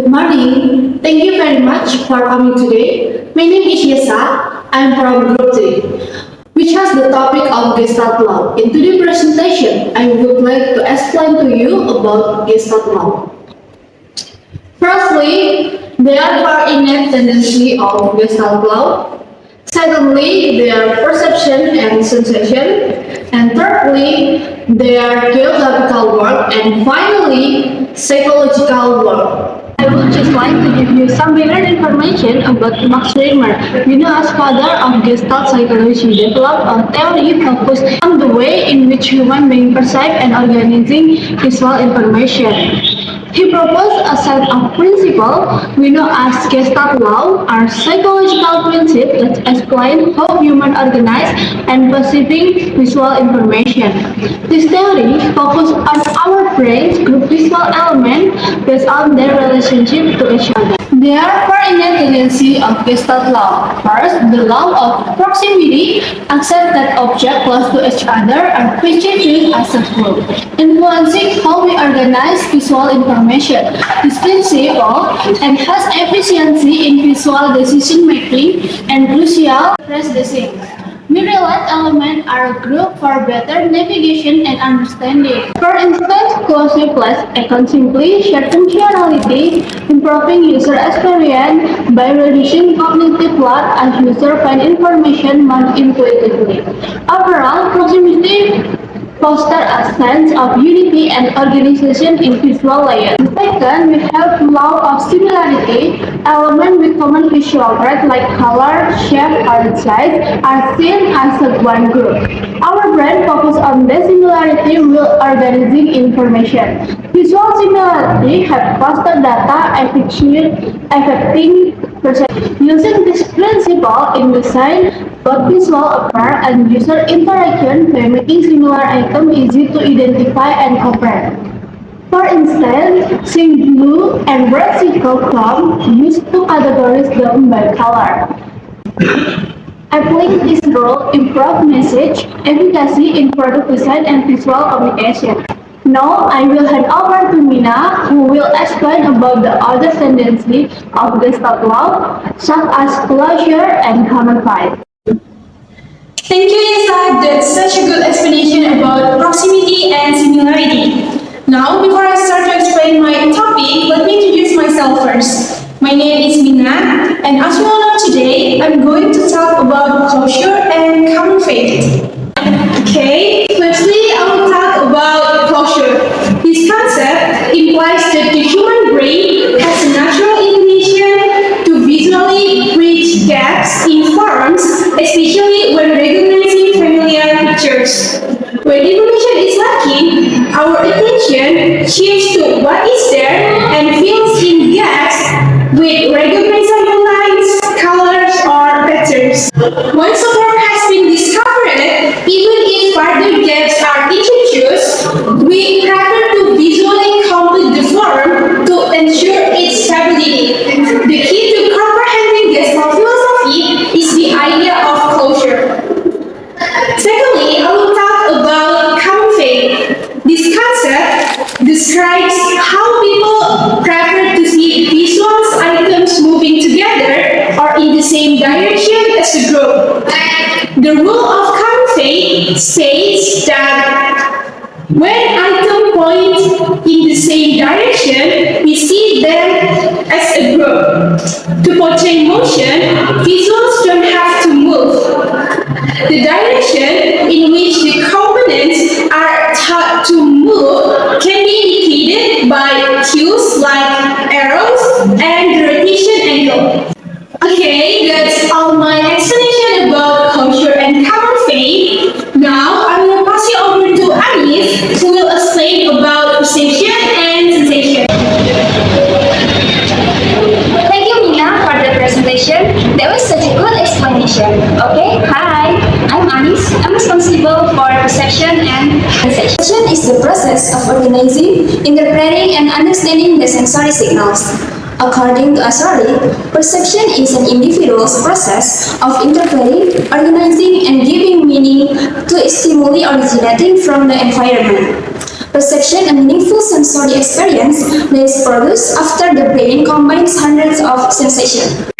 Good morning. Thank you very much for coming today. My name is Yesa. I'm from Group 3, which has the topic of Gestalt Law. In today's presentation, I would like to explain to you about Gestalt Law. Firstly, there are innate tendency of Gestalt Law. Secondly, their perception and sensation. And thirdly, their geographical work. And finally, psychological work. I would just like to give you some background information about Max Riemer. As father of Gestalt psychology, developed a theory focused on the way in which human beings perceive and organizing visual information. He proposed a set of principles we know as Gestalt law, are psychological principles that explain how humans organize and perceiving visual information. This theory focuses on our brain's group visual elements based on their relationship to each other. There are four innate tendencies of Gestalt law. First, the law of proximity accepts that objects close to each other are perceived as a group, influencing how we organize visual information. This principle enhances efficiency in visual decision making and crucial phrasing. We realize elements are grouped for better navigation and understanding. For instance, closely placed icons simply share functionality, improving user experience by reducing cognitive load as users find information more intuitively. Overall, proximity fosters a sense of unity and organization in visual layers. Second, we have law of similarity. Elements with common visual traits like color, shape, or size are seen as one group. Our brain focuses on the similarity while organizing information. Visual similarity helps cluster data affecting perception. Using this principle in design, both visual appear and user interaction by making similar items easy to identify and comprehend. For instance, seeing blue and red cyclochrome use two categories them by color. Applying this rule improves message efficacy in product design and visual communication. Now, I will hand over to Mina, who will explain about the other tendency of Gestalt law, such as closure and common fight. Thank you, Yesa. That's such a good explanation about proximity and similarity. Now, before I start to explain my topic, let me introduce myself first. My name is Mina, and as you all know today, I'm going to talk about closure and common fate. Okay, firstly, I will talk about closure. This concept implies that the human brain has a natural inclination to visually bridge gaps in forms, especially when recognizing familiar pictures. When information is lacking, our attention shifts to what is there and fills in gaps with recognizable lines, colors, or patterns. Once a form has been discovered, even if further gaps are introduced, we prefer to visually complete the form to ensure its stability. The key to comprehending Gestalt philosophy is the idea of closure. Secondly, I will talk about common fate. This concept describes how people prefer to see visual items moving together or in the same direction as a group. The rule of common fate states that when items point in the same direction, we see them as a group. To portray motion, visuals don't have to move. The direction in which the components are taught to move can be indicated by cues like arrows and the rotation angle. Okay, that's all my explanation about closure and common fate. Now, I will pass you over to Anif, who will explain about perception and sensation. Thank you, Mina, for the presentation. That was such a good explanation. Okay, hi, I'm Anis. I'm responsible for perception and sensation. Perception is the process of organizing, interpreting, and understanding the sensory signals. According to Asrari, perception is an individual's process of interpreting, organizing, and giving meaning to stimuli originating from the environment. Perception, a meaningful sensory experience that is produced after the brain combines hundreds of sensations.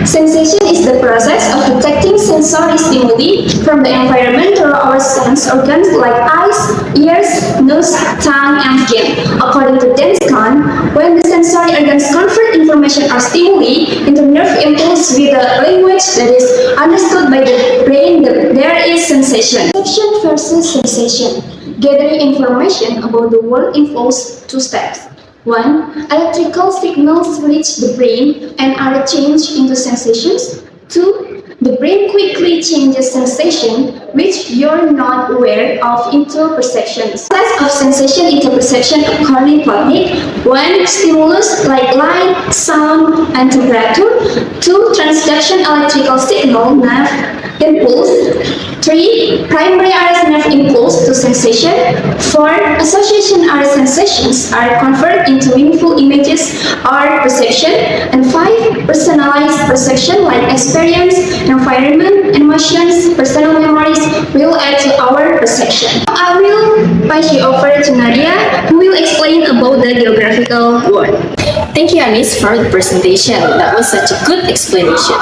Sensation is the process of detecting sensory stimuli from the environment through our sense organs like eyes, ears, nose, tongue, and skin. According to Dennis Kahn, when the sensory organs convert information or stimuli into nerve impulse with a language that is understood by the brain, there is sensation. Perception versus sensation. Gathering information about the world involves two steps. 1. Electrical signals reach the brain and are changed into sensations. 2. The brain quickly changes sensation, which you're not aware of, into perceptions. The process of sensation into perception occurs in technique. 1. Stimulus like light, sound, and temperature. 2. Transduction electrical signal, nerve impulse. 3. Primary iris nerve impulse to sensation. 4. Association iris sensations are converted into meaningful images or perception. And 5. Personalized perception like experience, environment, emotions, personal memories will add to our perception. I will pass you over to Nadia, who will explain about the geographical world. Thank you, Anis, for the presentation. That was such a good explanation.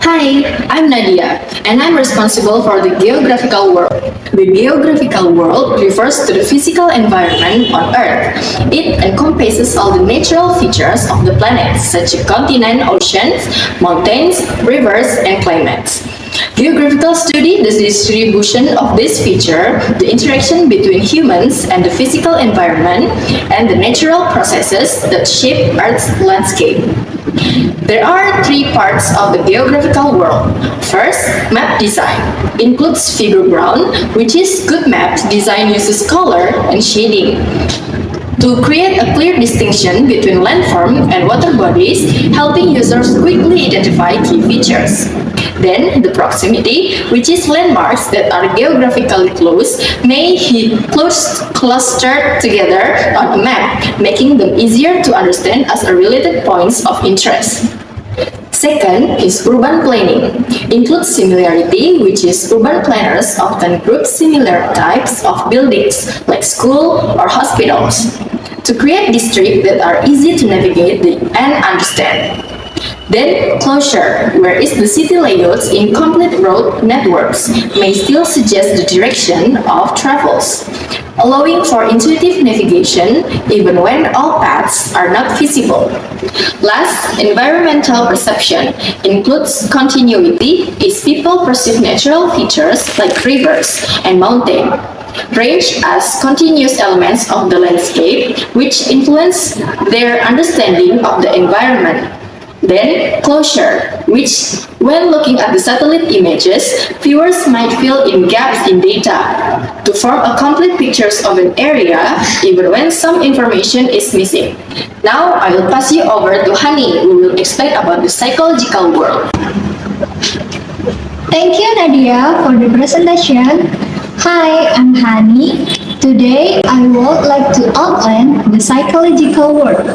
Hi, I'm Nadia, and I'm responsible for the geographical world. The geographical world refers to the physical environment on Earth. It encompasses all the natural features of the planet, such as continents, oceans, mountains, rivers, and climates. Geographical study the distribution of this feature, the interaction between humans and the physical environment, and the natural processes that shape Earth's landscape. There are three parts of the geographical world. First, map design includes figure ground, which is good maps design uses color and shading to create a clear distinction between landform and water bodies, helping users quickly identify key features. Then, the proximity, which is landmarks that are geographically close, may be clustered together on a map, making them easier to understand as a related points of interest. Second is urban planning. Includes similarity, which is urban planners often group similar types of buildings, like school or hospitals, to create districts that are easy to navigate and understand. Then, closure, whereas the city layouts in complete road networks may still suggest the direction of travels, allowing for intuitive navigation even when all paths are not visible. Last, environmental perception includes continuity as people perceive natural features like rivers and mountains range as continuous elements of the landscape, which influence their understanding of the environment. Then, closure, which, when looking at the satellite images, viewers might fill in gaps in data to form a complete picture of an area, even when some information is missing. Now, I will pass you over to Hani, who will explain about the psychological world. Thank you, Nadia, for the presentation. Hi, I'm Hani. Today, I would like to outline the psychological world.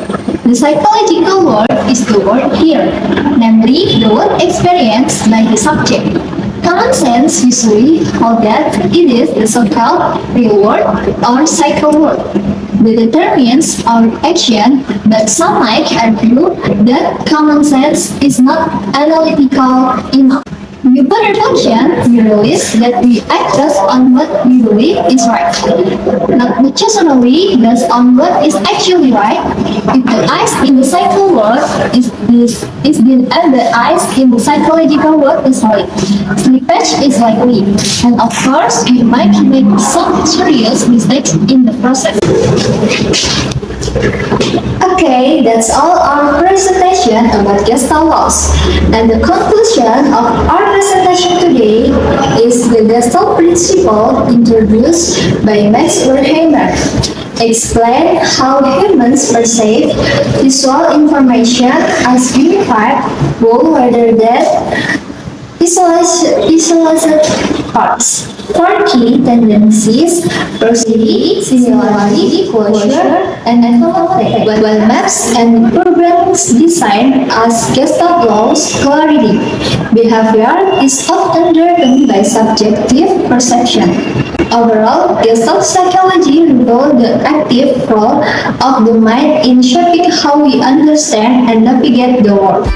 The psychological world is the world here, namely the world experienced by the subject. Common sense usually holds that it is the so-called real world or psycho world that determines our action, but some might argue that common sense is not analytical enough. Upon reflection, we realize that we act based on what we believe is right, not necessarily based on what is actually right. If the eyes in the psycho world is then and the eyes in the psychological world is right, slippage is likely, and of course, we might make some serious mistakes in the process. Okay, that's all our presentation about Gestalt laws. And the conclusion of our presentation today is the Gestalt principle introduced by Max Wertheimer. Explain how humans perceive visual information as unified, whether that Isolation parts. 4 key tendencies: proximity, similarity, closure, and enveloping. While maps and programs designed as Gestalt laws clarity, behavior is often driven by subjective perception. Overall, Gestalt psychology reveals the active role of the mind in shaping how we understand and navigate the world.